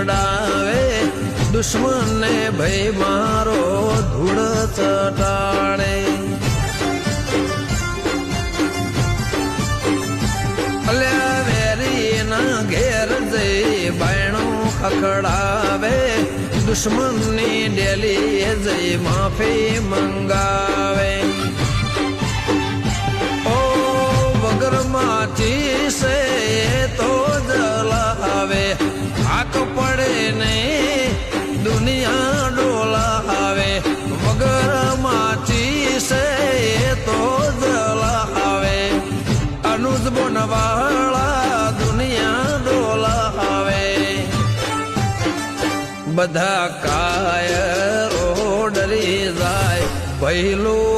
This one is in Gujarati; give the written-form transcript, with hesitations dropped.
પીવડાવે દુશ્મન ને ભય મારો ધૂળ ચટાડે અલ્યા વેરી ના ઘેર જઈ બાયણું ખખડાવે દુશ્મન ની ડેલી જઈ માફી મંગાવે ઓ વગર માચી સે તો જલાવે હાક પડે ને દુનિયા ડોલાવે વગર માચી સે તો જલાવે અનુજ બોનવાળા દુનિયા ડોલાવે બધા કાયરો ડરી જાય પહેલું